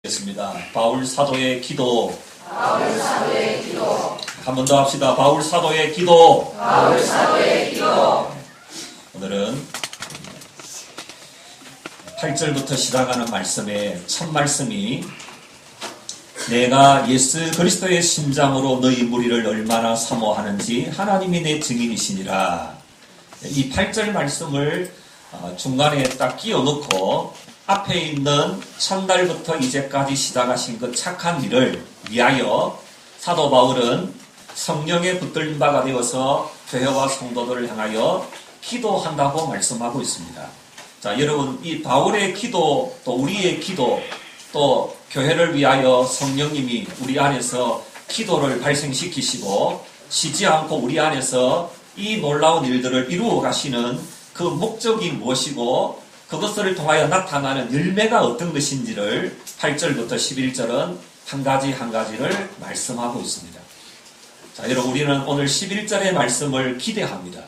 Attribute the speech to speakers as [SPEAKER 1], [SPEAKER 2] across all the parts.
[SPEAKER 1] 습니다. 바울 사도의 기도.
[SPEAKER 2] 바울 사도의 기도.
[SPEAKER 1] 한 번 더 합시다. 바울 사도의 기도.
[SPEAKER 2] 바울 사도의 기도.
[SPEAKER 1] 오늘은 8절부터 시작하는 말씀의 첫 말씀이 내가 예수 그리스도의 심장으로 너희 무리를 얼마나 사모하는지 하나님이 내 증인이시니라. 이 8절 말씀을 중간에 딱 끼워 넣고 앞에 있는 첫날부터 이제까지 시작하신 그 착한 일을 위하여 사도 바울은 성령에 붙들린 바가 되어서 교회와 성도들을 향하여 기도한다고 말씀하고 있습니다. 자, 여러분, 이 바울의 기도, 또 우리의 기도, 또 교회를 위하여 성령님이 우리 안에서 기도를 발생시키시고 쉬지 않고 우리 안에서 이 놀라운 일들을 이루어 가시는 그 목적이 무엇이고 그것을 통하여 나타나는 열매가 어떤 것인지를 8절부터 11절은 한 가지 한 가지를 말씀하고 있습니다. 자, 여러분, 우리는 오늘 11절의 말씀을 기대합니다.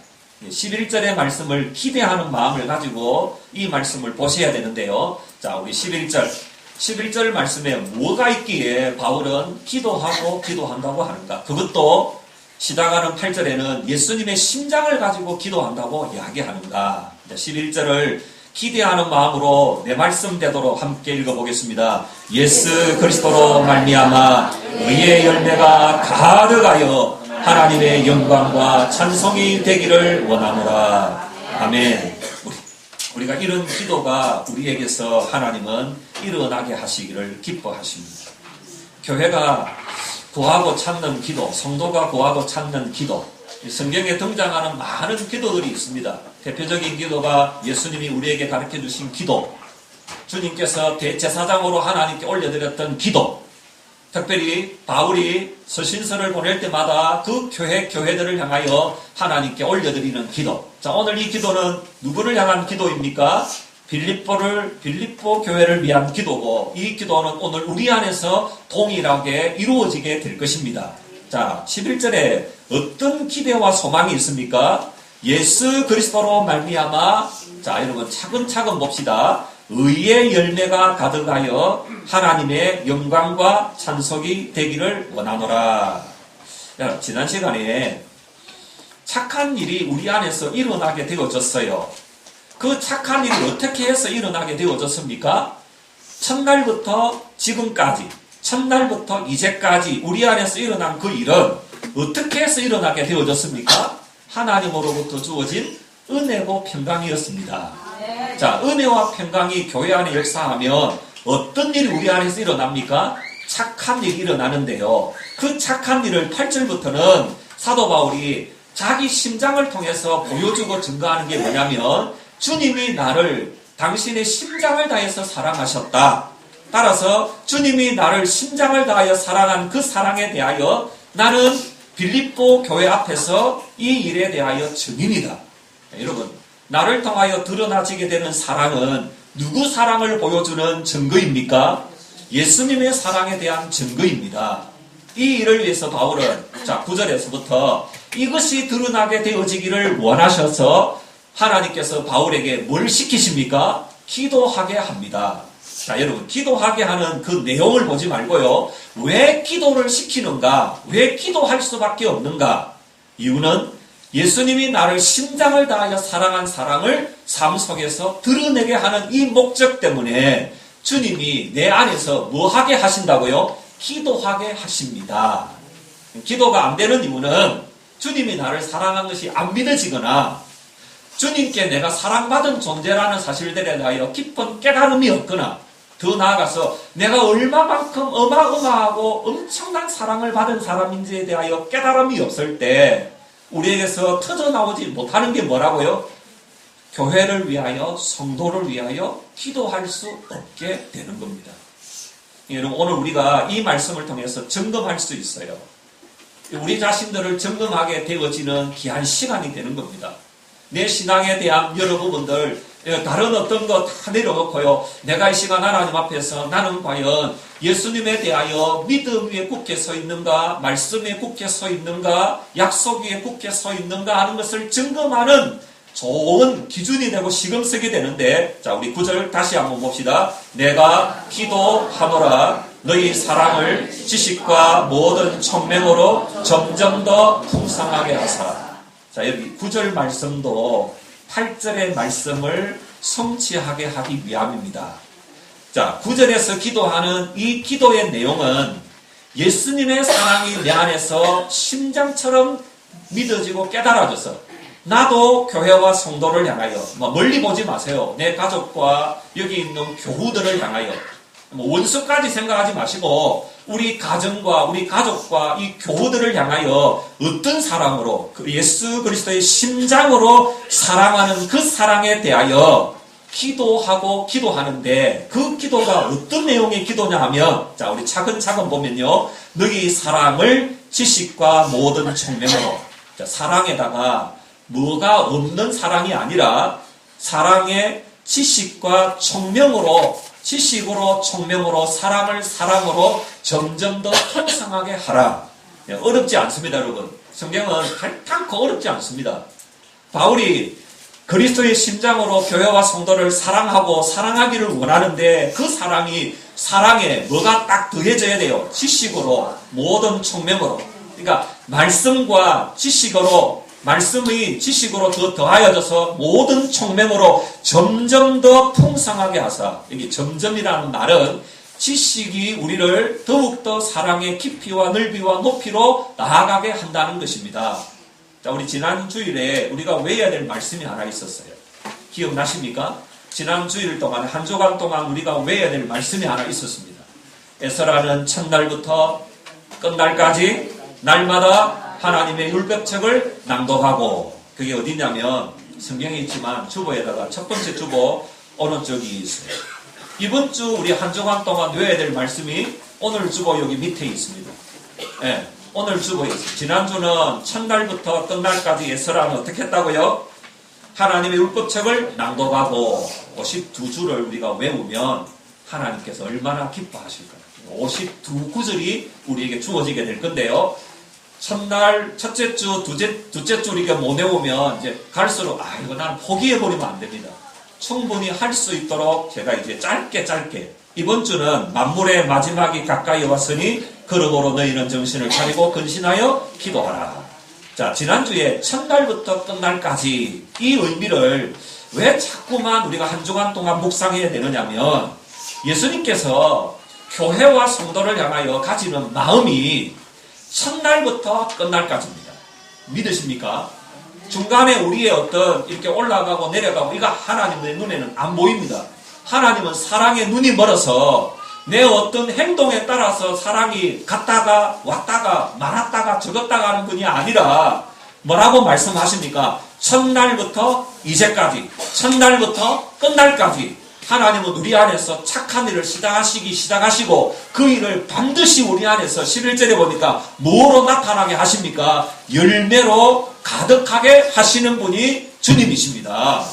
[SPEAKER 1] 11절의 말씀을 기대하는 마음을 가지고 이 말씀을 보셔야 되는데요. 자, 우리 11절 말씀에 뭐가 있기에 바울은 기도하고 기도한다고 하는가? 그것도 시작하는 8절에는 예수님의 심장을 가지고 기도한다고 이야기하는가? 11절을 기대하는 마음으로 내 말씀되도록 함께 읽어보겠습니다. 예수 그리스도로 말미암아 의의 열매가 가득하여 하나님의 영광과 찬송이 되기를 원하노라. 아멘. 우리가 이런 기도가 우리에게서 하나님은 일어나게 하시기를 기뻐하십니다. 교회가 구하고 찾는 기도, 성도가 구하고 찾는 기도, 성경에 등장하는 많은 기도들이 있습니다. 대표적인 기도가 예수님이 우리에게 가르쳐 주신 기도, 주님께서 대제사장으로 하나님께 올려드렸던 기도, 특별히 바울이 서신서를 보낼 때마다 그 교회들을 향하여 하나님께 올려드리는 기도. 자, 오늘 이 기도는 누구를 향한 기도입니까? 빌립보 교회를 위한 기도고, 이 기도는 오늘 우리 안에서 동일하게 이루어지게 될 것입니다. 자, 11절에 어떤 기대와 소망이 있습니까? 예수 그리스도로 말미암아, 자, 여러분 차근차근 봅시다. 의의 열매가 가득하여 하나님의 영광과 찬송이 되기를 원하노라. 지난 시간에 착한 일이 우리 안에서 일어나게 되어졌어요. 그 착한 일이 어떻게 해서 일어나게 되어졌습니까? 첫날부터 지금까지, 첫날부터 이제까지 우리 안에서 일어난 그 일은 어떻게 해서 일어나게 되어졌습니까? 하나님으로부터 주어진 은혜고 평강이었습니다. 자, 은혜와 평강이 교회 안에 역사하면 어떤 일이 우리 안에서 일어납니까? 착한 일이 일어나는데요. 그 착한 일을 8절부터는 사도 바울이 자기 심장을 통해서 보여주고 증거하는 게 뭐냐면 주님이 나를 당신의 심장을 다해서 사랑하셨다. 따라서 주님이 나를 심장을 다하여 사랑한 그 사랑에 대하여 나는 빌립보 교회 앞에서 이 일에 대하여 증인이다. 여러분, 나를 통하여 드러나지게 되는 사랑은 누구 사랑을 보여주는 증거입니까? 예수님의 사랑에 대한 증거입니다. 이 일을 위해서 바울은 자 9절에서부터 이것이 드러나게 되어지기를 원하셔서 하나님께서 바울에게 뭘 시키십니까? 기도하게 합니다. 자, 여러분, 기도하게 하는 그 내용을 보지 말고요. 왜 기도를 시키는가? 왜 기도할 수밖에 없는가? 이유는 예수님이 나를 심장을 다하여 사랑한 사랑을 삶 속에서 드러내게 하는 이 목적 때문에 주님이 내 안에서 뭐 하게 하신다고요? 기도하게 하십니다. 기도가 안 되는 이유는 주님이 나를 사랑한 것이 안 믿어지거나 주님께 내가 사랑받은 존재라는 사실들에 대하여 깊은 깨달음이 없거나 더 나아가서 내가 얼마만큼 어마어마하고 엄청난 사랑을 받은 사람인지에 대하여 깨달음이 없을 때 우리에게서 터져나오지 못하는 게 뭐라고요? 교회를 위하여, 성도를 위하여 기도할 수 없게 되는 겁니다. 여러분, 오늘 우리가 이 말씀을 통해서 점검할 수 있어요. 우리 자신들을 점검하게 되어지는 귀한 시간이 되는 겁니다. 내 신앙에 대한 여러 부분들, 다른 어떤 거 다 내려놓고요. 내가 이 시간 하나님 앞에서 나는 과연 예수님에 대하여 믿음 위에 굳게 서 있는가, 말씀 위에 굳게 서 있는가, 약속 위에 굳게 서 있는가 하는 것을 점검하는 좋은 기준이 되고 시금석이 되는데, 자, 우리 9절 다시 한번 봅시다. 내가 기도하노라 너희 사랑을 지식과 모든 총명으로 점점 더 풍성하게 하사. 자, 여기 9절 말씀도 8절의 말씀을 성취하게 하기 위함입니다. 자, 9절에서 기도하는 이 기도의 내용은 예수님의 사랑이 내 안에서 심장처럼 믿어지고 깨달아져서 나도 교회와 성도를 향하여, 멀리 보지 마세요. 내 가족과 여기 있는 교우들을 향하여, 원수까지 생각하지 마시고 우리 가정과 우리 가족과 이 교우들을 향하여 어떤 사랑으로, 그 예수 그리스도의 심장으로 사랑하는 그 사랑에 대하여 기도하고 기도하는데, 그 기도가 어떤 내용의 기도냐 하면, 자, 우리 차근차근 보면요, 너희 사랑을 지식과 모든 총명으로, 자, 사랑에다가 뭐가 없는 사랑이 아니라 사랑의 지식과 총명으로, 지식으로 총명으로 사랑을 사랑으로 점점 더 풍성하게 하라. 어렵지 않습니다, 여러분. 성경은 결단코 어렵지 않습니다. 바울이 그리스도의 심장으로 교회와 성도를 사랑하고 사랑하기를 원하는데, 그 사랑이 사랑에 뭐가 딱 더해져야 돼요. 지식으로, 모든 총명으로. 그러니까 말씀과 지식으로, 말씀의 지식으로 더 더하여져서 모든 총명으로 점점 더 풍성하게 하사. 여기 점점이라는 말은 지식이 우리를 더욱더 사랑의 깊이와 넓이와 높이로 나아가게 한다는 것입니다. 자, 우리 지난 주일에 우리가 외워야 될 말씀이 하나 있었어요. 기억나십니까? 지난 주일 동안, 한 주간 동안 우리가 외워야 될 말씀이 하나 있었습니다. 에스라는 첫날부터 끝날까지 날마다 하나님의 율법책을 낭독하고, 그게 어디냐면 성경에 있지만 주보에다가 첫 번째 주보 오른쪽이 있어요. 이번 주 우리 한 주간 동안 외워야 될 말씀이 오늘 주보 여기 밑에 있습니다. 네, 오늘 주보에 있어요. 지난주는 첫날부터 끝날까지 에스라는 어떻게 했다고요? 하나님의 율법책을 낭독하고 52주를 우리가 외우면 하나님께서 얼마나 기뻐하실까요? 52구절이 우리에게 주어지게 될 건데요. 첫날, 첫째 주, 둘째 주 우리가 못 외우면 이제 갈수록, 이거 나는 포기해버리면 안 됩니다. 충분히 할 수 있도록 제가 이제 짧게 이번 주는 만물의 마지막이 가까이 왔으니 그러므로 너희는 정신을 차리고 근신하여 기도하라. 자, 지난주에 첫날부터 끝날까지 이 의미를 왜 자꾸만 우리가 한 주간 동안 묵상해야 되느냐면, 예수님께서 교회와 성도를 향하여 가지는 마음이 첫날부터 끝날까지입니다. 믿으십니까? 중간에 우리의 어떤 이렇게 올라가고 내려가고 이거 하나님의 눈에는 안 보입니다. 하나님은 사랑의 눈이 멀어서 내 어떤 행동에 따라서 사랑이 갔다가 왔다가 말았다가 적었다가 하는 분이 아니라 뭐라고 말씀하십니까? 첫날부터 이제까지, 첫날부터 끝날까지 하나님은 우리 안에서 착한 일을 시작하시고 그 일을 반드시 우리 안에서 11절에 보니까 뭐로 나타나게 하십니까? 열매로 가득하게 하시는 분이 주님이십니다.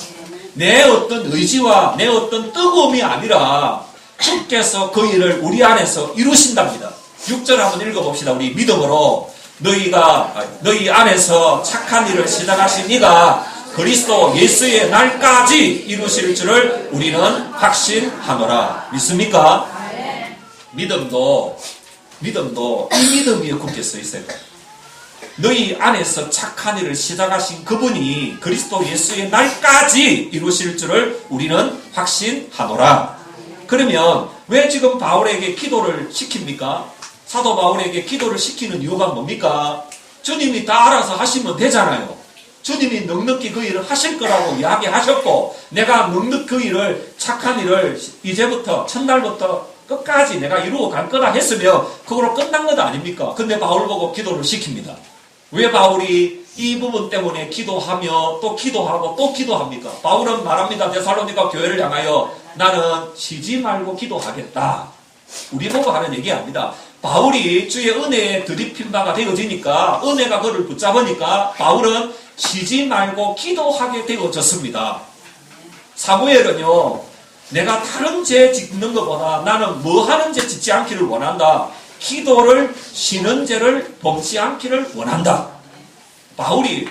[SPEAKER 1] 내 어떤 의지와 내 어떤 뜨거움이 아니라 주께서 그 일을 우리 안에서 이루신답니다. 6절 한번 읽어봅시다. 우리 믿음으로 너희 안에서 착한 일을 시작하신 이가 그리스도 예수의 날까지 이루실 줄을 우리는 확신하노라. 믿습니까? 믿음도 이 믿음이 굳게 써 있어요. 너희 안에서 착한 일을 시작하신 그분이 그리스도 예수의 날까지 이루실 줄을 우리는 확신하노라. 그러면 왜 지금 바울에게 기도를 시킵니까? 사도 바울에게 기도를 시키는 이유가 뭡니까? 주님이 다 알아서 하시면 되잖아요. 주님이 넉넉히 그 일을 하실 거라고 이야기하셨고, 내가 넉넉히 그 일을, 착한 일을 이제부터 첫날부터 끝까지 내가 이루어 갈 거다 했으면 그걸로 끝난 것 아닙니까? 근데 바울 보고 기도를 시킵니다. 왜 바울이 이 부분 때문에 기도하며 또 기도하고 또 기도합니까? 바울은 말합니다. 데살로니가 교회를 향하여 나는 쉬지 말고 기도하겠다. 우리 보고 하는 얘기 아닙니다. 바울이 주의 은혜에 들이핀 바가 되어지니까, 은혜가 그를 붙잡으니까 바울은 쉬지 말고 기도하게 되어졌습니다. 사무엘은요, 내가 다른 죄 짓는 것보다 나는 뭐 하는 죄 짓지 않기를 원한다. 기도를, 쉬는 죄를 범치 않기를 원한다. 바울이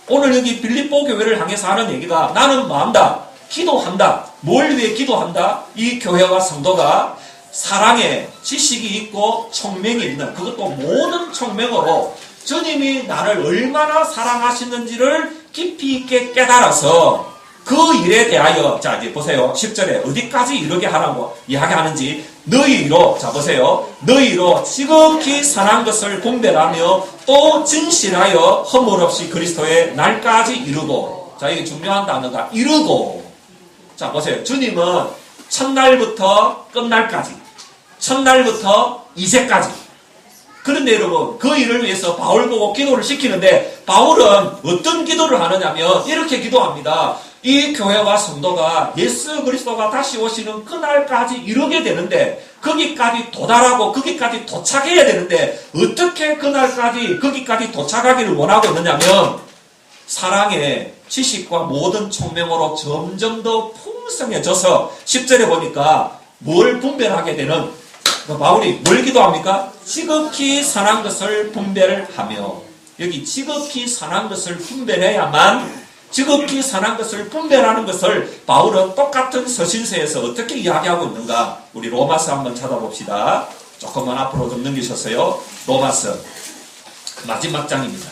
[SPEAKER 1] 오늘 여기 빌립보 교회를 향해서 하는 얘기가 나는 뭐 한다? 기도한다. 뭘 위해 기도한다? 이 교회와 성도가 사랑에 지식이 있고 총명이 있는, 그것도 모든 총명으로 주님이 나를 얼마나 사랑하시는지를 깊이 있게 깨달아서 그 일에 대하여, 자 이제 보세요. 10절에 어디까지 이르게 하라고 이야기하는지, 너희로, 자 보세요. 너희로 지극히 선한 것을 분별하며 또 진실하여 허물 없이 그리스도의 날까지 이루고. 자 이게 중요한 단어가 이루고. 자 보세요. 주님은 첫날부터 끝날까지, 첫날부터 이제까지. 그런데 여러분, 그 일을 위해서 바울 보고 기도를 시키는데, 바울은 어떤 기도를 하느냐면 이렇게 기도합니다. 이 교회와 성도가 예수 그리스도가 다시 오시는 그날까지 이르게 되는데, 거기까지 도달하고 거기까지 도착해야 되는데, 어떻게 그날까지 거기까지 도착하기를 원하고 있느냐면, 사랑의 지식과 모든 총명으로 점점 더 풍성해져서 10절에 보니까 뭘 분별하게 되는, 바울이 뭘 기도합니까? 지극히 선한 것을 분별하며. 여기 지극히 선한 것을 분별해야만, 지극히 선한 것을 분별하는 것을 바울은 똑같은 서신서에서 어떻게 이야기하고 있는가? 우리 로마서 한번 찾아봅시다. 조금만 앞으로 좀 넘기셨어요. 로마서 마지막 장입니다.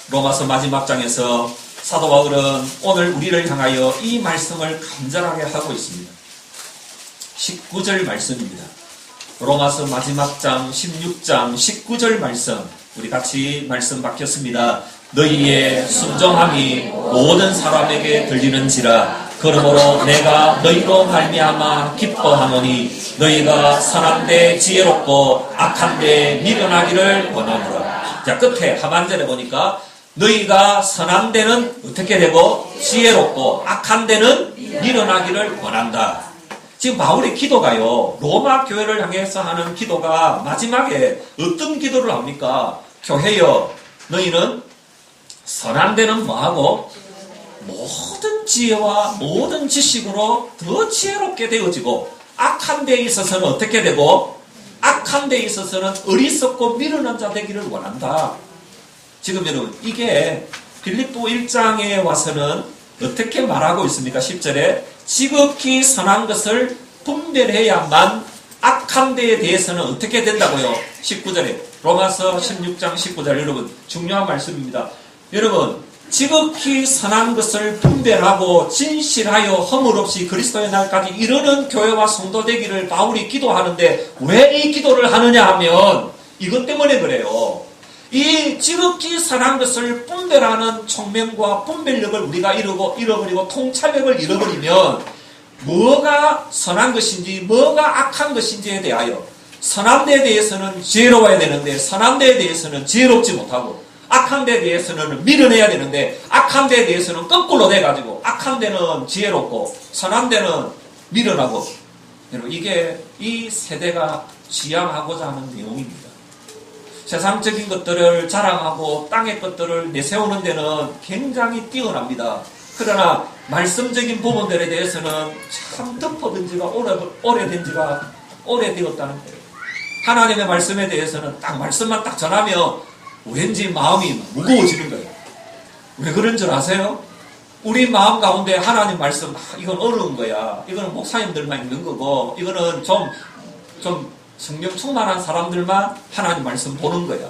[SPEAKER 1] 로마서 마지막 장에서 사도 바울은 오늘 우리를 향하여 이 말씀을 간절하게 하고 있습니다. 19절 말씀입니다. 로마서 마지막 장 16장 19절 말씀, 우리 같이 말씀 받겠습니다. 너희의 순종함이 모든 사람에게 들리는지라. 그러므로 내가 너희로 말미암아 기뻐하노니 너희가 선한데 지혜롭고 악한데 미련하기를 원하노라. 자, 끝에 하반절에 보니까 너희가 선한 데는 어떻게 되고 지혜롭고 악한 데는 미련하기를 원한다. 지금 바울의 기도가요, 로마 교회를 향해서 하는 기도가 마지막에 어떤 기도를 합니까? 교회여, 너희는 선한 데는 뭐하고 모든 지혜와 모든 지식으로 더 지혜롭게 되어지고, 악한 데에 있어서는 어떻게 되고, 악한 데에 있어서는 어리석고 미련한 자 되기를 원한다. 지금 여러분, 이게 빌립보 1장에 와서는 어떻게 말하고 있습니까? 10절에 지극히 선한 것을 분별해야만 악한 데에 대해서는 어떻게 된다고요? 19절에 로마서 16장 19절, 여러분 중요한 말씀입니다. 여러분, 지극히 선한 것을 분별하고 진실하여 허물 없이 그리스도의 날까지 이르는 교회와 성도 되기를 바울이 기도하는데, 왜 이 기도를 하느냐 하면 이것 때문에 그래요. 이 지극히 선한 것을 분별하는 총명과 분별력을 우리가 잃어버리고 통찰력을 잃어버리면 뭐가 선한 것인지 뭐가 악한 것인지에 대하여, 선한 데에 대해서는 지혜로워야 되는데 선한 데에 대해서는 지혜롭지 못하고, 악한 데에 대해서는 미련해야 되는데 악한 데에 대해서는 거꾸로 돼가지고 악한 데는 지혜롭고 선한 데는 미련하고. 여러분, 이게 이 세대가 지향하고자 하는 내용입니다. 세상적인 것들을 자랑하고 땅의 것들을 내세우는 데는 굉장히 뛰어납니다. 그러나 말씀적인 부분들에 대해서는 참 덮어둔 지가 오래된 지가 오래되었다는 거예요. 하나님의 말씀에 대해서는 딱 말씀만 딱 전하면 왠지 마음이 무거워지는 거예요. 왜 그런 줄 아세요? 우리 마음 가운데 하나님 말씀, 이건 어려운 거야, 이거는 목사님들만 있는 거고, 이거는 좀 성령 충만한 사람들만 하나님 말씀 보는 거야,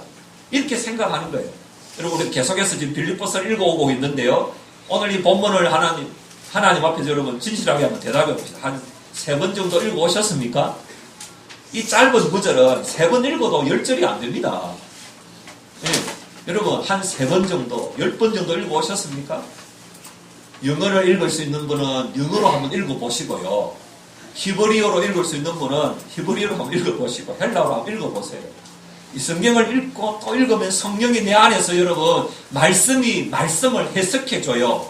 [SPEAKER 1] 이렇게 생각하는 거예요. 여러분, 우리 계속해서 지금 빌립보서를 읽어오고 있는데요, 오늘 이 본문을 하나님 앞에서 여러분 진실하게 한번 대답해 봅시다. 한 3번 정도 읽어오셨습니까? 이 짧은 구절은 3번 읽어도 10절이 안 됩니다. 네. 여러분, 한 3번 정도, 10번 정도 읽어오셨습니까? 영어를 읽을 수 있는 분은 영어로 한번 읽어보시고요, 히브리어로 읽을 수 있는 분은 히브리어로 한번 읽어보시고, 헬라어로 한번 읽어보세요. 이 성경을 읽고 또 읽으면 성령이 내 안에서 여러분 말씀을 해석해줘요.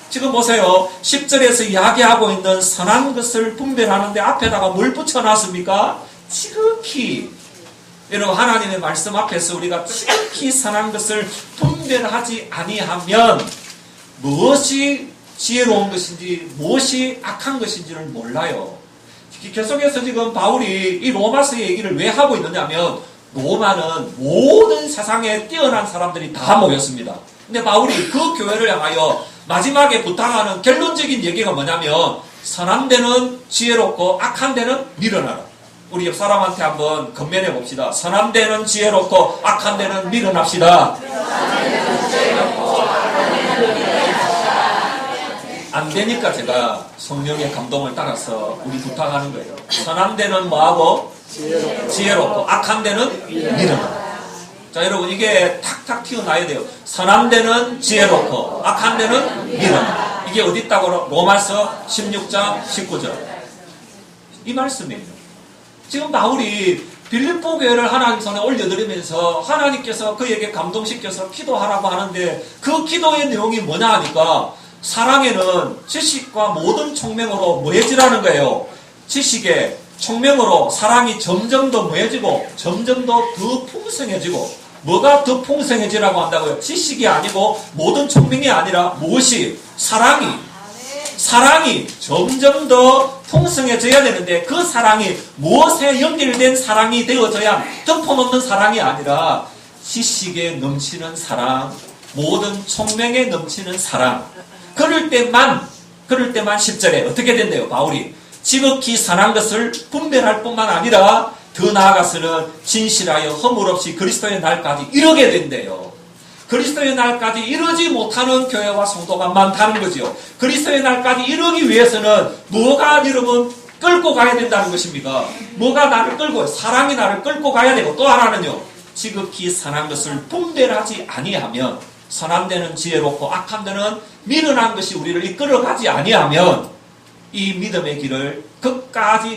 [SPEAKER 1] 지금 보세요. 10절에서 이야기하고 있는 선한 것을 분별하는데 앞에다가 뭘 붙여놨습니까? 지극히. 여러분, 하나님의 말씀 앞에서 우리가 지극히 선한 것을 분별하지 아니하면 무엇이 지혜로운 것인지 무엇이 악한 것인지를 몰라요. 계속해서 지금 바울이 이 로마서 얘기를 왜 하고 있느냐면, 로마는 모든 세상에 뛰어난 사람들이 다 모였습니다. 근데 바울이 그 교회를 향하여 마지막에 부탁하는 결론적인 얘기가 뭐냐면 선한 데는 지혜롭고 악한 데는 밀어나라. 우리 옆 사람한테 한번 건면해 봅시다. 선한 데는 지혜롭고 악한 데는 밀어납시다. 안 되니까 제가 성령의 감동을 따라서 우리 부탁하는 거예요. 선한 데는 뭐하고? 지혜롭고 악한 데는 밀어나라. 자, 여러분 이게 탁탁 튀어나와야 돼요. 선한 데는 지혜롭고 악한 데는 밀어나라. 이게 어디 있다고? 로마서 16장 19절. 이 말씀이에요. 지금 바울이 빌립보 교회를 하나님 손에 올려드리면서 하나님께서 그에게 감동시켜서 기도하라고 하는데 그 기도의 내용이 뭐냐 하니까 사랑에는 지식과 모든 총명으로 뭐해지라는 거예요. 지식에 총명으로 사랑이 점점 더 뭐해지고 점점 더 풍성해지고 뭐가 더 풍성해지라고 한다고요? 지식이 아니고 모든 총명이 아니라 무엇이? 사랑이 점점 더 풍성해져야 되는데 그 사랑이 무엇에 연결된 사랑이 되어져야 덮어놓는 사랑이 아니라 지식에 넘치는 사랑, 모든 총명에 넘치는 사랑. 그럴 때만 10절에 어떻게 된대요? 바울이 지극히 선한 것을 분별할 뿐만 아니라 더 나아가서는 진실하여 허물 없이 그리스도의 날까지 이르게 된대요. 그리스도의 날까지 이르지 못하는 교회와 성도가 많다는 거죠. 그리스도의 날까지 이르기 위해서는 뭐가 여러분 끌고 가야 된다는 것입니까? 뭐가 나를 끌고 사랑이 나를 끌고 가야 되고 또 하나는요. 지극히 선한 것을 분별하지 아니하면 선한 데는 지혜롭고 악한 데는 미련한 것이 우리를 이끌어가지 아니하면 이 믿음의 길을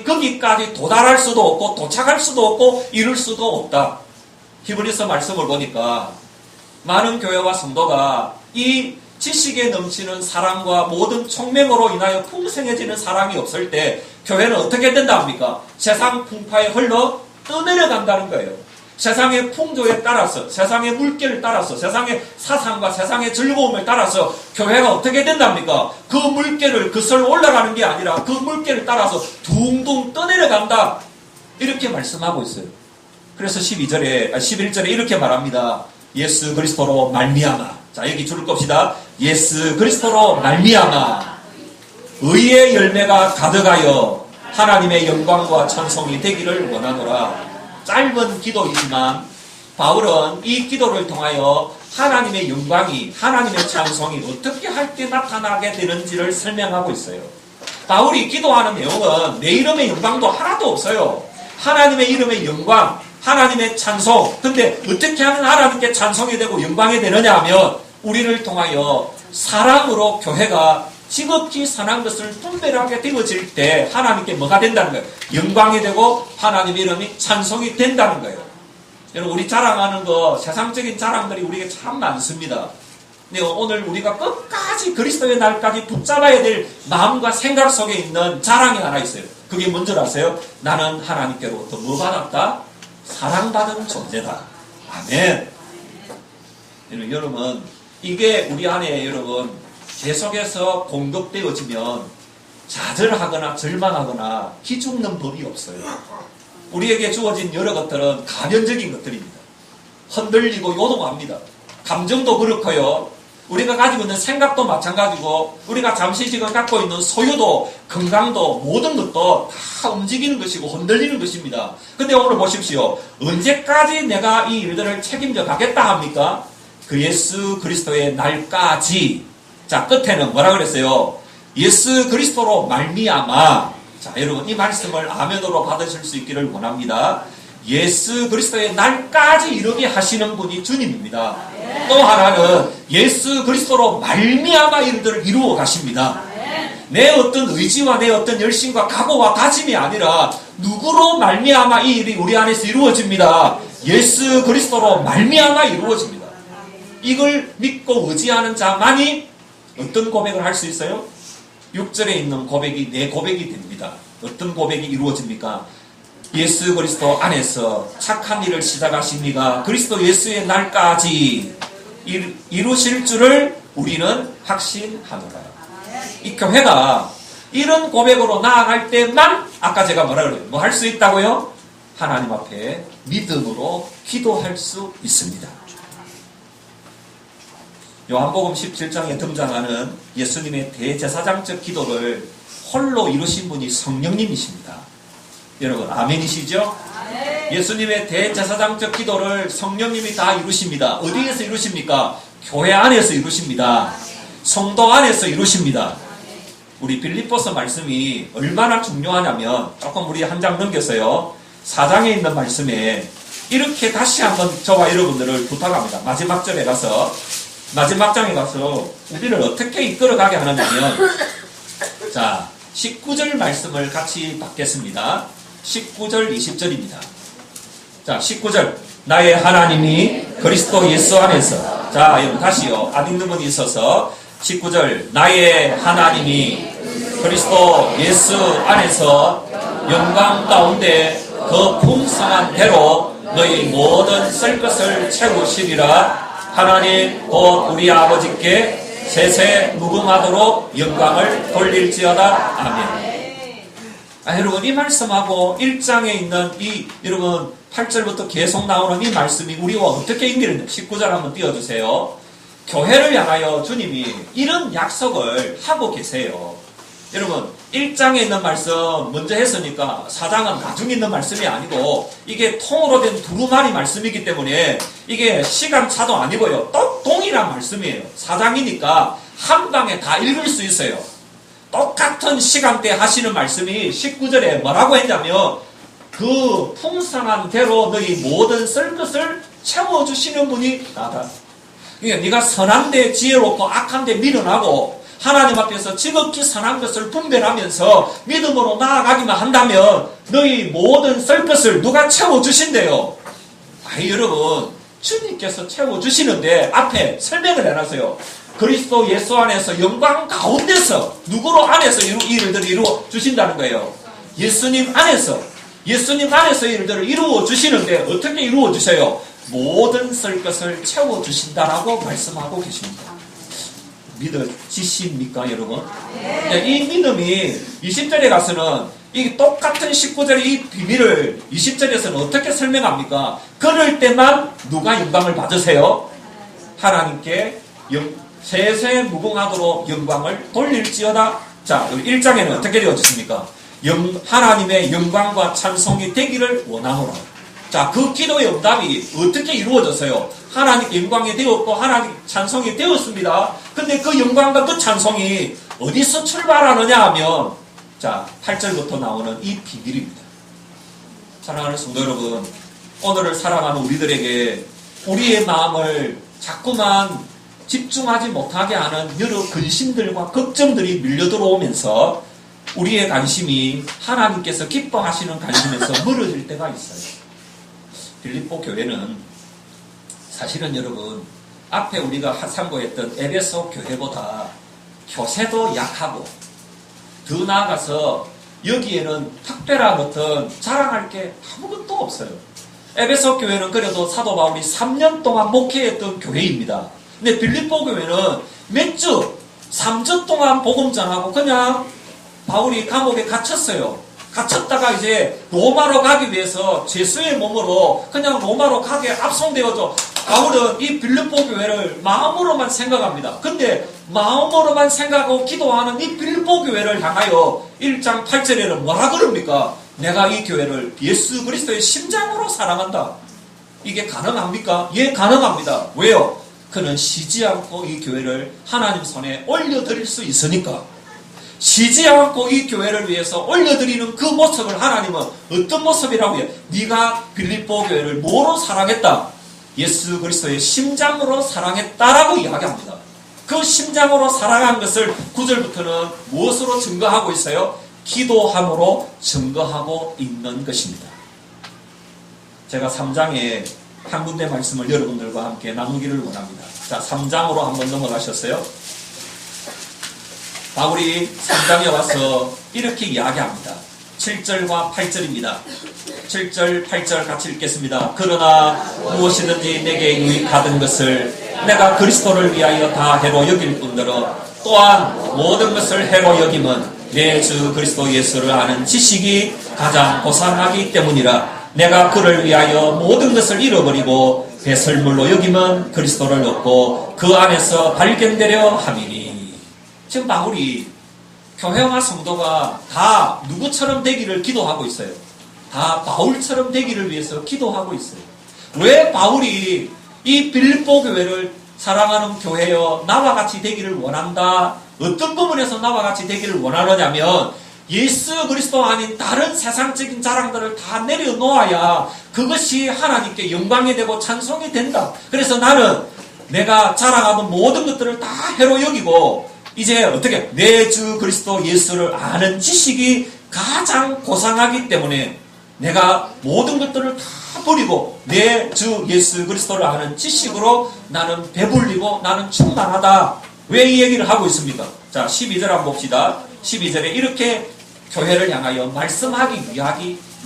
[SPEAKER 1] 거기까지 도달할 수도 없고 도착할 수도 없고 이룰 수도 없다. 히브리서 말씀을 보니까 많은 교회와 성도가 이 지식에 넘치는 사랑과 모든 총명으로 인하여 풍성해지는 사랑이 없을 때 교회는 어떻게 된다 합니까? 세상 풍파에 흘러 떠내려간다는 거예요. 세상의 풍조에 따라서, 세상의 물결을 따라서, 세상의 사상과 세상의 즐거움을 따라서 교회가 어떻게 된답니까? 그 물결을 그슬 올라가는 게 아니라 그 물결을 따라서 둥둥 떠내려간다. 이렇게 말씀하고 있어요. 그래서 11절에 이렇게 말합니다. 예수 그리스도로 말미암아. 자, 여기 줄을 겁시다. 예수 그리스도로 말미암아 의의 열매가 가득하여 하나님의 영광과 찬송이 되기를 원하노라. 짧은 기도이지만 바울은 이 기도를 통하여 하나님의 영광이, 하나님의 찬송이 어떻게 할 때 나타나게 되는지를 설명하고 있어요. 바울이 기도하는 내용은 내 이름의 영광도 하나도 없어요. 하나님의 이름의 영광, 하나님의 찬송. 근데 어떻게 하면 하나님께 찬송이 되고 영광이 되느냐 하면 우리를 통하여 사랑으로 교회가 지극히 선한 것을 분별하게 되어질 때 하나님께 뭐가 된다는 거예요? 영광이 되고 하나님의 이름이 찬송이 된다는 거예요. 여러분 우리 자랑하는 거 세상적인 자랑들이 우리에게 참 많습니다. 근데 오늘 우리가 끝까지 그리스도의 날까지 붙잡아야 될 마음과 생각 속에 있는 자랑이 하나 있어요. 그게 뭔지 아세요? 나는 하나님께로부터 뭐 받았다? 사랑받은 존재다. 아멘. 여러분 이게 우리 안에 여러분 계속해서 공급되어지면 좌절하거나 절망하거나 기죽는 법이 없어요. 우리에게 주어진 여러 것들은 가변적인 것들입니다. 흔들리고 요동합니다. 감정도 그렇고요. 우리가 가지고 있는 생각도 마찬가지고 우리가 잠시 지금 갖고 있는 소유도 건강도 모든 것도 다 움직이는 것이고 흔들리는 것입니다. 근데 오늘 보십시오. 언제까지 내가 이 일들을 책임져 가겠다 합니까? 그 예수 그리스도의 날까지. 자, 끝에는 뭐라 그랬어요? 예수 그리스도로 말미암아. 자, 여러분 이 말씀을 아멘으로 받으실 수 있기를 원합니다. 예수 그리스도의 날까지 이르게 하시는 분이 주님입니다. 또 하나는 예수 그리스도로 말미암아 일들을 이루어 가십니다. 내 어떤 의지와 내 어떤 열심과 각오와 다짐이 아니라 누구로 말미암아 이 일이 우리 안에서 이루어집니다. 예수 그리스도로 말미암아 이루어집니다. 이걸 믿고 의지하는 자만이 어떤 고백을 할 수 있어요? 6절에 있는 고백이 내 고백이 됩니다. 어떤 고백이 이루어집니까? 예수 그리스도 안에서 착한 일을 시작하십니까? 그리스도 예수의 날까지 이루실 줄을 우리는 확신하노라. 이 교회가 이런 고백으로 나아갈 때만 아까 제가 뭐라 그래요? 뭐 할 수 있다고요? 하나님 앞에 믿음으로 기도할 수 있습니다. 요한복음 17장에 등장하는 예수님의 대제사장적 기도를 홀로 이루신 분이 성령님이십니다. 여러분 아멘이시죠? 예수님의 대제사장적 기도를 성령님이 다 이루십니다. 어디에서 이루십니까? 교회 안에서 이루십니다. 성도 안에서 이루십니다. 우리 빌립보서 말씀이 얼마나 중요하냐면 조금 우리 한 장 넘겼어요. 4장에 있는 말씀에 이렇게 다시 한번 저와 여러분들을 부탁합니다. 마지막 절에 가서 마지막 장에 가서 우리를 어떻게 이끌어가게 하느냐면 자 19절 말씀을 같이 받겠습니다. 19절 20절입니다. 자 19절 나의 하나님이 그리스도 예수 안에서 자 여러분 다시요. 안 읽는 분이 있어서 19절 나의 하나님이 그리스도 예수 안에서 영광 가운데 그 풍성한 대로 너희 모든 쓸 것을 채우시리라. 하나님 곧 우리 아버지께 세세 무궁하도록 영광을 돌릴지어다. 아멘. 여러분 이 말씀하고 1장에 있는 이 여러분 8절부터 계속 나오는 이 말씀이 우리와 어떻게 연결되는지 19절 한번 띄워주세요. 교회를 향하여 주님이 이런 약속을 하고 계세요. 여러분 1장에 있는 말씀 먼저 했으니까 4장은 나중에 있는 말씀이 아니고 이게 통으로 된 두루마리 말씀이기 때문에 이게 시간차도 아니고요. 또 동일한 말씀이에요. 4장이니까 한 방에 다 읽을 수 있어요. 똑같은 시간대 하시는 말씀이 19절에 뭐라고 했냐면 그 풍성한 대로 너희 모든 쓸 것을 채워주시는 분이 나다. 그러니까 네가 선한 데 지혜롭고 악한 데 미련하고 하나님 앞에서 지극히 선한 것을 분별하면서 믿음으로 나아가기만 한다면 너희 모든 쓸 것을 누가 채워주신대요. 여러분 주님께서 채워주시는데 앞에 설명을 해놨어요. 그리스도 예수 안에서 영광 가운데서 누구로 안에서 이 일들을 이루어 주신다는 거예요. 예수님 안에서 이 일들을 이루어 주시는데 어떻게 이루어 주세요? 모든 쓸 것을 채워 주신다라고 말씀하고 계십니다. 믿어지십니까 여러분? 이 믿음이 20절에 가서는 이 똑같은 19절의 이 비밀을 20절에서는 어떻게 설명합니까? 그럴 때만 누가 영광을 받으세요? 하나님께 세세 무궁하도록 영광을 돌릴지어다. 자, 1장에는 어떻게 되어졌습니까? 하나님의 영광과 찬송이 되기를 원하노라. 자, 그 기도의 응답이 어떻게 이루어졌어요? 하나님께 영광이 되었고 하나님 찬송이 되었습니다. 근데 그 영광과 그 찬송이 어디서 출발하느냐 하면 자, 8절부터 나오는 이 비밀입니다. 사랑하는 성도 여러분, 오늘을 살아가는 우리들에게 우리의 마음을 자꾸만 집중하지 못하게 하는 여러 근심들과 걱정들이 밀려 들어오면서 우리의 관심이 하나님께서 기뻐하시는 관심에서 멀어질 때가 있어요. 빌립보 교회는 사실은 여러분 앞에 우리가 상고했던 에베소 교회보다 교세도 약하고 더 나아가서 여기에는 특별한 어떤 자랑할 게 아무것도 없어요. 에베소 교회는 그래도 사도 바울이 3년 동안 목회했던 교회입니다. 근데 빌립보 교회는 몇 주, 3주 동안 복음 전하고 그냥 바울이 감옥에 갇혔어요. 갇혔다가 이제 로마로 가기 위해서 죄수의 몸으로 그냥 로마로 가게 압송되어져. 바울은 이 빌립보 교회를 마음으로만 생각합니다. 근데 마음으로만 생각하고 기도하는 이 빌립보 교회를 향하여 1장 8절에는 뭐라 그럽니까? 내가 이 교회를 예수 그리스도의 심장으로 사랑한다. 이게 가능합니까? 예, 가능합니다. 왜요? 그는 쉬지 않고 이 교회를 하나님 손에 올려드릴 수 있으니까. 쉬지 않고 이 교회를 위해서 올려드리는 그 모습을 하나님은 어떤 모습이라고 해요? 네가 빌립보 교회를 뭐로 사랑했다? 예수 그리스도의 심장으로 사랑했다라고 이야기합니다. 그 심장으로 사랑한 것을 9절부터는 무엇으로 증거하고 있어요? 기도함으로 증거하고 있는 것입니다. 제가 3장에 한 군데 말씀을 여러분들과 함께 나누기를 원합니다. 자, 3장으로 한번 넘어가셨어요? 바울이 3장에 와서 이렇게 이야기합니다. 7절과 8절입니다. 7절, 8절 같이 읽겠습니다. 그러나 무엇이든지 내게 유익하던 것을 내가 그리스도를 위하여 다 해로 여길 뿐더러 또한 모든 것을 해로 여김은 내 주 그리스도 예수를 아는 지식이 가장 고상하기 때문이라. 내가 그를 위하여 모든 것을 잃어버리고 배설물로 여기면 그리스도를 얻고 그 안에서 발견되려 함이니. 지금 바울이 교회와 성도가 다 누구처럼 되기를 기도하고 있어요. 다 바울처럼 되기를 위해서 기도하고 있어요. 왜 바울이 이 빌립보 교회를 사랑하는 교회여 나와 같이 되기를 원한다. 어떤 부분에서 나와 같이 되기를 원하느냐면 예수 그리스도 아닌 다른 세상적인 자랑들을 다 내려놓아야 그것이 하나님께 영광이 되고 찬송이 된다. 그래서 나는 내가 자랑하는 모든 것들을 다 해로 여기고 이제 어떻게 내 주 그리스도 예수를 아는 지식이 가장 고상하기 때문에 내가 모든 것들을 다 버리고 내 주 예수 그리스도를 아는 지식으로 나는 배불리고 나는 충만하다. 왜 이 얘기를 하고 있습니까? 자, 12절 한번 봅시다. 12절에 이렇게 교회를 향하여 말씀하기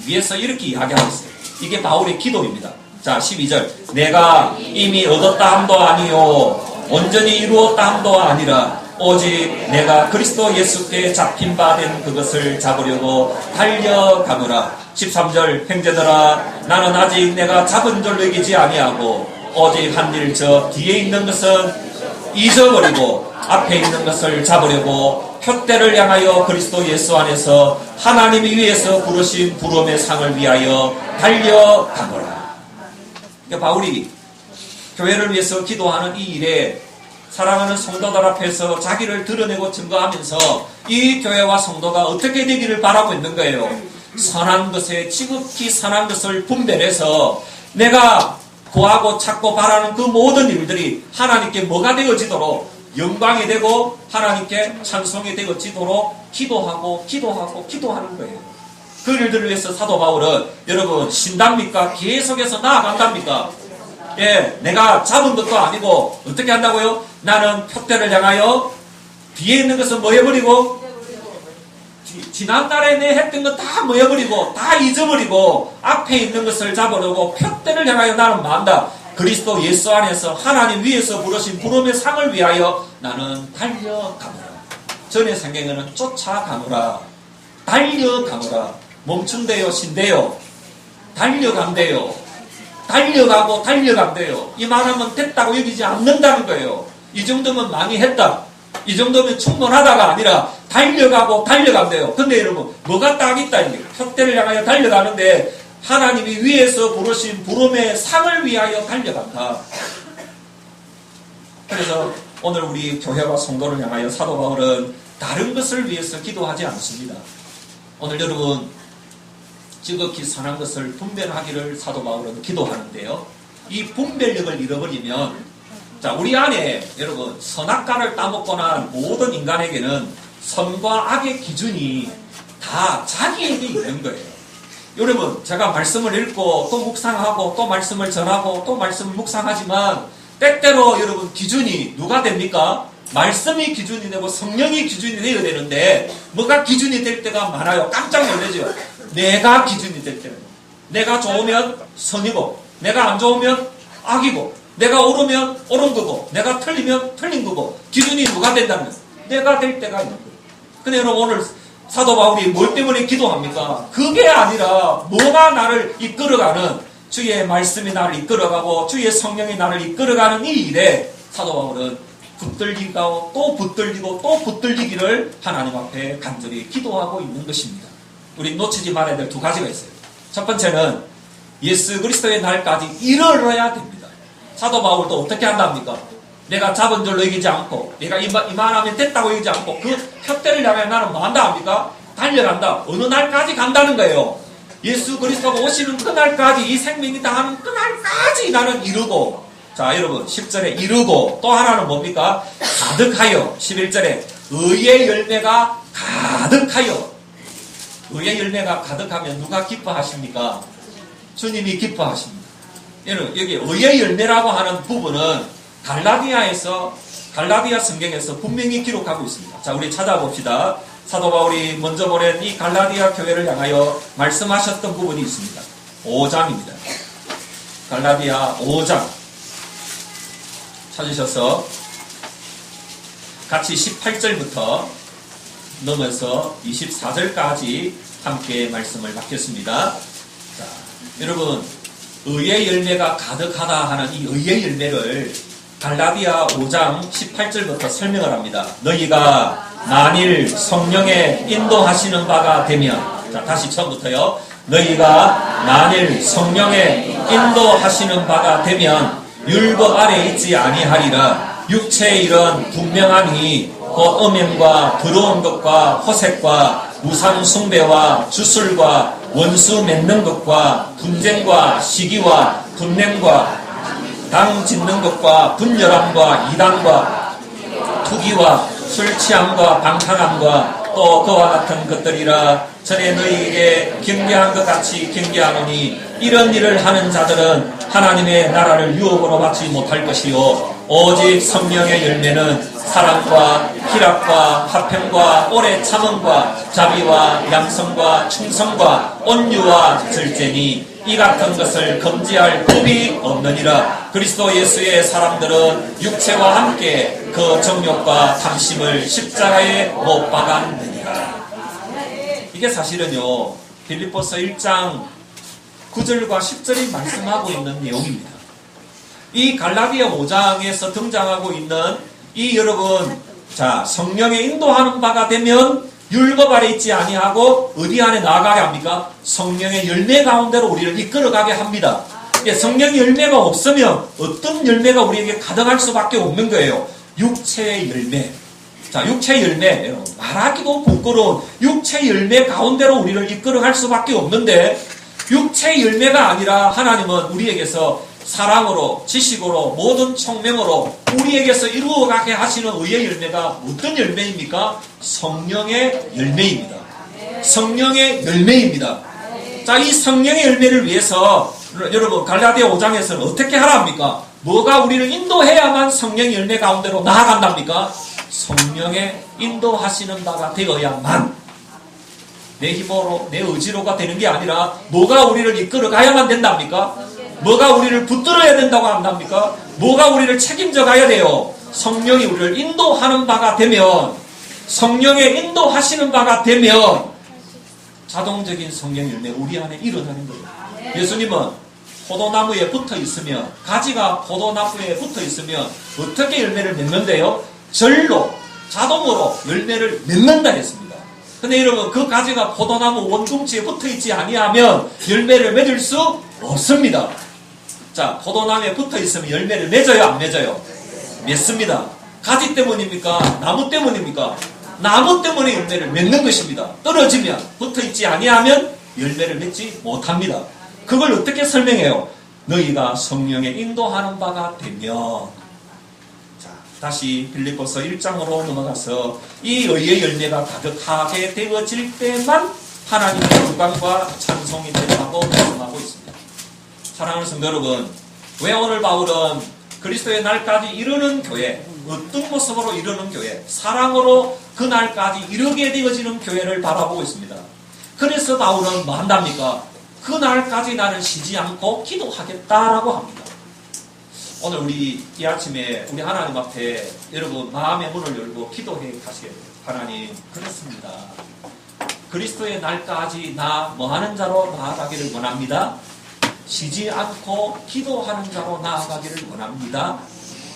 [SPEAKER 1] 위해서 이렇게 이야기하고 있어요. 이게 바울의 기도입니다. 자, 12절. 내가 이미 얻었다 함도 아니요 온전히 이루었다 함도 아니라 오직 내가 그리스도 예수께 잡힌 바 된 그것을 잡으려고 달려가노라. 13절. 형제들아 나는 아직 내가 잡은 줄 여기지 아니하고 오직 한 일 저 뒤에 있는 것은 잊어버리고 앞에 있는 것을 잡으려고 표대를 향하여 그리스도 예수 안에서 하나님이 위에서 부르신 부름의 상을 위하여 달려가노라. 그러니까 바울이 교회를 위해서 기도하는 이 일에 사랑하는 성도들 앞에서 자기를 드러내고 증거하면서 이 교회와 성도가 어떻게 되기를 바라고 있는 거예요. 선한 것에 지극히 선한 것을 분별해서 내가 구하고 찾고 바라는 그 모든 일들이 하나님께 뭐가 되어지도록 영광이 되고 하나님께 찬송이 되어지도록 기도하는 거예요. 그 일들을 위해서 사도 바울은 여러분 신답니까? 계속해서 나아간답니까? 예, 내가 잡은 것도 아니고 어떻게 한다고요? 나는 표대를 향하여 뒤에 있는 것은 뭐 해버리고 지난날에 내 했던 것 다 뭐 해버리고 다 잊어버리고 앞에 있는 것을 잡으려고 표대를 향하여 나는 만다. 그리스도 예수 안에서 하나님 위에서 부르신 부름의 상을 위하여 나는 달려가노라. 전의 성경에는 쫓아가노라. 달려가노라. 멈춘대요, 쉰대요. 달려간대요. 달려가고 달려간대요. 이 말하면 됐다고 여기지 않는다는 거예요. 이 정도면 많이 했다. 이 정도면 충분하다가 아니라 달려가고 달려간대요. 근데 여러분 뭐가 딱 있다. 표대를 향하여 달려가는데 하나님이 위에서 부르신 부름의 상을 위하여 달려간다. 그래서 오늘 우리 교회와 성도를 향하여 사도 바울은 다른 것을 위해서 기도하지 않습니다. 오늘 여러분 지극히 선한 것을 분별하기를 사도 바울은 기도하는데요. 이 분별력을 잃어버리면 자, 우리 안에 여러분 선악과를 따먹고 난 모든 인간에게는 선과 악의 기준이 다 자기에게 있는 거예요. 여러분 제가 말씀을 읽고 또 묵상하고 또 말씀을 전하고 또 말씀을 묵상하지만 때때로 여러분 기준이 누가 됩니까? 말씀이 기준이 되고 성령이 기준이 되어야 되는데 뭐가 기준이 될 때가 많아요. 깜짝 놀라죠. 내가 기준이 될 때는 내가 좋으면 선이고 내가 안 좋으면 악이고 내가 옳으면 옳은 거고 내가 틀리면 틀린 거고 기준이 누가 된다면 내가 될 때가 있는 거예요. 근데 여러분 오늘 사도 바울이 뭘 때문에 기도합니까? 그게 아니라 뭐가 나를 이끌어가는 주의 말씀이 나를 이끌어가고 주의 성령이 나를 이끌어가는 이 일에 사도 바울은 붙들리고 또 붙들리고 또 붙들리기를 하나님 앞에 간절히 기도하고 있는 것입니다. 우리 놓치지 말아야 될 두 가지가 있어요. 첫 번째는 예수 그리스도의 날까지 이르러야 됩니다. 사도 바울도 어떻게 한답니까? 내가 잡은 줄로 여기지 않고 내가 이만하면 됐다고 여기지 않고 그 표대를 향해 나는 뭐 한다 합니까? 달려간다. 어느 날까지 간다는 거예요. 예수 그리스도가 오시는 그날까지 이 생명이 다하는 그날까지 나는 이루고 자 여러분 10절에 이루고 또 하나는 뭡니까? 가득하여 11절에 의의 열매가 가득하여 의의 열매가 가득하면 누가 기뻐하십니까? 주님이 기뻐하십니다. 여러분 여기 의의 열매라고 하는 부분은 갈라디아 성경에서 분명히 기록하고 있습니다. 자 우리 찾아봅시다. 사도 바울이 먼저 보낸 이 갈라디아 교회를 향하여 말씀하셨던 부분이 있습니다. 5장입니다. 갈라디아 5장 찾으셔서 같이 18절부터 넘어서 24절까지 함께 말씀을 받겠습니다. 자, 여러분, 의의 열매가 가득하다 하는 이 의의 열매를 갈라디아 5장 18절부터 설명을 합니다. 너희가 만일 성령의 인도하시는 바가 되면, 자, 다시 처음부터요. 너희가 만일 성령의 인도하시는 바가 되면 율법 아래 있지 아니하리라. 육체의 일은 분명하니 곧 음행과 더러운 것과 호색과 우상 숭배와 주술과 원수 맺는 것과 분쟁과 시기와 분냄과 당 짓는 것과 분열함과 이단과 투기와 술 취함과 방탕함과 또 그와 같은 것들이라. 전에 너희에게 경계한 것 같이 경계하노니 이런 일을 하는 자들은 하나님의 나라를 유업으로 받지 못할 것이요 오직 성령의 열매는 사랑과 희락과 화평과 오래 참음과 자비와 양성과 충성과 온유와 절제니 이 같은 것을 금지할 법이 없느니라. 그리스도 예수의 사람들은 육체와 함께 그 정욕과 탐심을 십자가에 못 박았느니라. 이게 사실은요, 빌립보서 1장 9절과 10절이 말씀하고 있는 내용입니다. 이 갈라디아 5장에서 등장하고 있는 이 여러분, 자, 성령의 인도하는 바가 되면 율법 아래 있지 아니하고 어디 안에 나아가게 합니까? 성령의 열매 가운데로 우리를 이끌어가게 합니다. 성령의 열매가 없으면 어떤 열매가 우리에게 가득할 수밖에 없는 거예요. 육체의 열매. 자, 육체의 열매. 말하기도 부끄러운 육체의 열매 가운데로 우리를 이끌어갈 수밖에 없는데, 육체의 열매가 아니라 하나님은 우리에게서 사랑으로, 지식으로, 모든 총명으로 우리에게서 이루어가게 하시는 의의 열매가 어떤 열매입니까? 성령의 열매입니다. 성령의 열매입니다. 자, 이 성령의 열매를 위해서 여러분 갈라디아 5장에서는 어떻게 하랍니까? 뭐가 우리를 인도해야만 성령의 열매 가운데로 나아간답니까? 성령의 인도하시는 바가 되어야만, 내 힘으로, 내 의지로가 되는 게 아니라 뭐가 우리를 이끌어 가야만 된답니까? 뭐가 우리를 붙들어야 된다고 한답니까? 뭐가 우리를 책임져 가야 돼요? 성령이 우리를 인도하는 바가 되면, 성령의 인도하시는 바가 되면 자동적인 성령 열매 우리 안에 일어나는 거예요. 예수님은 포도나무에 붙어 있으면, 가지가 포도나무에 붙어 있으면 어떻게 열매를 맺는데요? 절로, 자동으로 열매를 맺는다 했습니다. 근데 여러분, 그 가지가 포도나무 원둥지에 붙어 있지 아니하면 열매를 맺을 수 없습니다. 자, 포도나무에 붙어 있으면 열매를 맺어요, 안 맺어요? 맺습니다. 가지 때문입니까? 나무 때문입니까? 나무 때문에 열매를 맺는 것입니다. 떨어지면, 붙어 있지 아니하면 열매를 맺지 못합니다. 그걸 어떻게 설명해요? 너희가 성령에 인도하는 바가 되면. 자, 다시 빌립보서 1장으로 넘어가서 이 의의 열매가 가득하게 되어질 때만 하나님의 영광과 찬송이 된다고 말씀하고 있습니다. 사랑하는 성도 여러분, 왜 오늘 바울은 그리스도의 날까지 이르는 교회, 어떤 모습으로 이르는 교회, 사랑으로 그 날까지 이르게 되어지는 교회를 바라보고 있습니다. 그래서 바울은 뭐 한답니까? 그 날까지 나는 쉬지 않고 기도하겠다라고 합니다. 오늘 우리 이 아침에 우리 하나님 앞에 여러분 마음의 문을 열고 기도해 가시겠어요. 하나님, 그렇습니다. 그리스도의 날까지 나 뭐하는 자로 나아가기를 원합니다. 쉬지 않고 기도하는 자로 나아가기를 원합니다.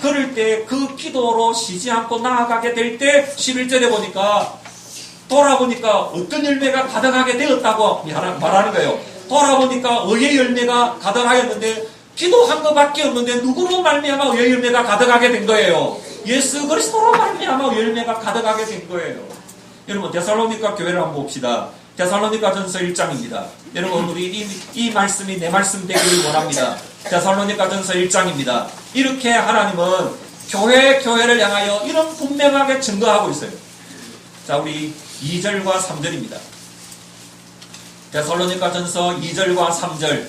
[SPEAKER 1] 그럴 때 그 기도로 쉬지 않고 나아가게 될 때 11절에 보니까 돌아보니까 어떤 열매가 가득하게 되었다고 말하는 거예요. 돌아보니까 의의 열매가 가득하였는데 기도한 것밖에 없는데 누구로 말미암아 의의 열매가 가득하게 된 거예요? 예수 그리스도로 말미암아 의의 열매가 가득하게 된 거예요. 여러분, 데살로니가 교회를 한번 봅시다. 데살로니가 전서 1장입니다. 여러분, 우리 이 말씀이 내 말씀 되기를 원합니다. 데살로니가 전서 1장입니다. 이렇게 하나님은 교회를 향하여 이런 분명하게 증거하고 있어요. 자, 우리 2절과 3절입니다. 데살로니가 전서 2절과 3절.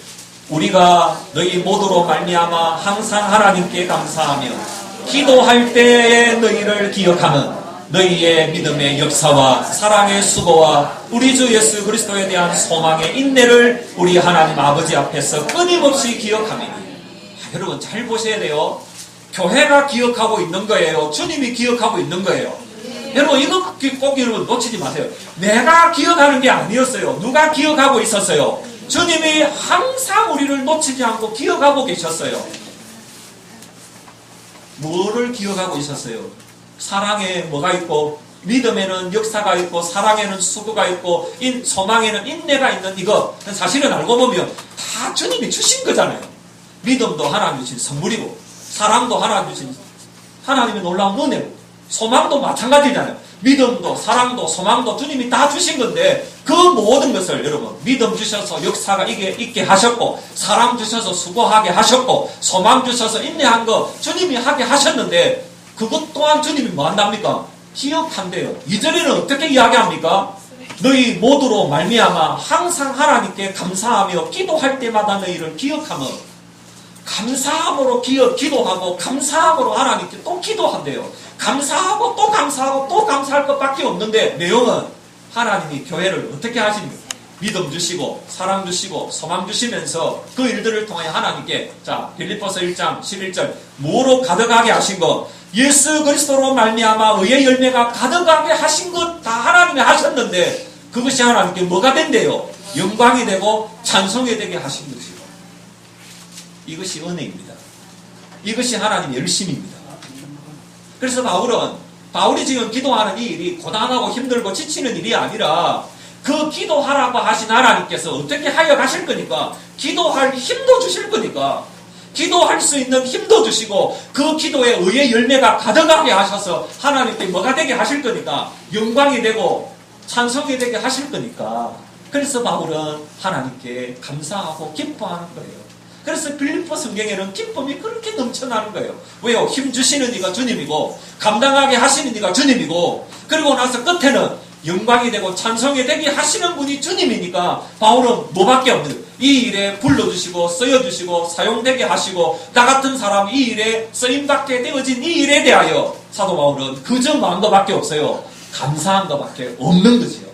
[SPEAKER 1] 우리가 너희 모두로 말미암아 항상 하나님께 감사하며 기도할 때에 너희를 기억하는 너희의 믿음의 역사와 사랑의 수고와 우리 주 예수 그리스도에 대한 소망의 인내를 우리 하나님 아버지 앞에서 끊임없이 기억하며. 여러분, 잘 보셔야 돼요. 교회가 기억하고 있는 거예요. 주님이 기억하고 있는 거예요. 여러분, 이거 꼭 여러분 놓치지 마세요. 내가 기억하는 게 아니었어요. 누가 기억하고 있었어요? 주님이 항상 우리를 놓치지 않고 기억하고 계셨어요. 뭐를 기억하고 있었어요? 사랑에 뭐가 있고, 믿음에는 역사가 있고, 사랑에는 수고가 있고, 소망에는 인내가 있는 이거 사실은 알고 보면 다 주님이 주신 거잖아요. 믿음도 하나님 주신 선물이고, 사랑도 하나님 주신 하나님의 놀라운 은혜고, 소망도 마찬가지잖아요. 믿음도 사랑도 소망도 주님이 다 주신 건데, 그 모든 것을 여러분, 믿음 주셔서 역사가 있게 하셨고, 사랑 주셔서 수고하게 하셨고, 소망 주셔서 인내한 거 주님이 하게 하셨는데, 그것 또한 주님이 뭐 한답니까? 기억한대요. 2절에는 어떻게 이야기합니까? 너희 모두로 말미암아 항상 하나님께 감사하며 기도할 때마다 너희를 기억하며, 감사함으로 기도하고 감사함으로 하나님께 또 기도한대요. 감사하고 또 감사하고 또 감사할 것밖에 없는데, 내용은 하나님이 교회를 어떻게 하십니까? 믿음 주시고 사랑 주시고 소망 주시면서 그 일들을 통해 하나님께, 자, 빌립보서 1장 11절 뭐로 가득하게 하신 것? 예수 그리스도로 말미암아 의의 열매가 가득하게 하신 것 다 하나님이 하셨는데, 그것이 하나님께 뭐가 된대요? 영광이 되고 찬송이 되게 하신 것이요. 이것이 은혜입니다. 이것이 하나님의 열심입니다. 그래서 바울이 지금 기도하는 이 일이 고단하고 힘들고 지치는 일이 아니라, 그 기도하라고 하신 하나님께서 어떻게 하여 가실 거니까, 기도할 힘도 주실 거니까, 기도할 수 있는 힘도 주시고, 그 기도에 의의 열매가 가득하게 하셔서 하나님께 뭐가 되게 하실 거니까, 영광이 되고 찬송이 되게 하실 거니까. 그래서 바울은 하나님께 감사하고 기뻐하는 거예요. 그래서 빌립보 성경에는 기쁨이 그렇게 넘쳐나는 거예요. 왜요? 힘 주시는 이가 주님이고, 감당하게 하시는 이가 주님이고, 그리고 나서 끝에는 영광이 되고 찬송이 되게 하시는 분이 주님이니까, 바울은 뭐밖에 없는 거예요. 이 일에 불러주시고 쓰여주시고 사용되게 하시고, 나 같은 사람 이 일에 쓰임받게 되어진 이 일에 대하여 사도 바울은 그저 마음도밖에 없어요. 감사한 것밖에 없는 거지요.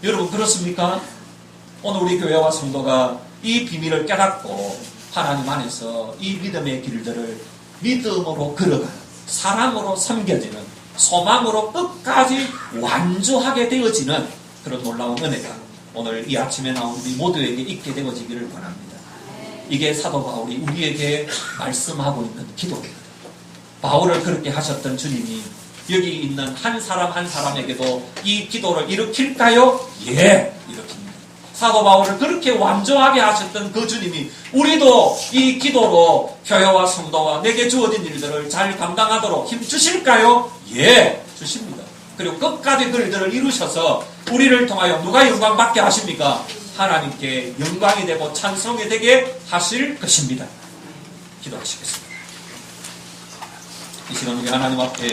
[SPEAKER 1] 여러분 그렇습니까? 오늘 우리 교회와 성도가 이 비밀을 깨닫고 하나님 안에서 이 믿음의 길들을 믿음으로 걸어가는, 사랑으로 섬겨지는, 소망으로 끝까지 완주하게 되어지는 그런 놀라운 은혜가 오늘 이 아침에 나온 우리 모두에게 있게 되어지기를 원합니다. 이게 사도 바울이 우리에게 말씀하고 있는 기도입니다. 바울을 그렇게 하셨던 주님이 여기 있는 한 사람 한 사람에게도 이 기도를 일으킬까요? 예, 일으킵니다. 사도 바울을 그렇게 완전하게 하셨던 그 주님이 우리도 이 기도로 교회와 성도와 내게 주어진 일들을 잘 감당하도록 힘 주실까요? 예, 주십니다. 그리고 끝까지 그 일들을 이루셔서 우리를 통하여 누가 영광 받게 하십니까? 하나님께 영광이 되고 찬송이 되게 하실 것입니다. 기도하시겠습니다. 이 시간 우리 하나님 앞에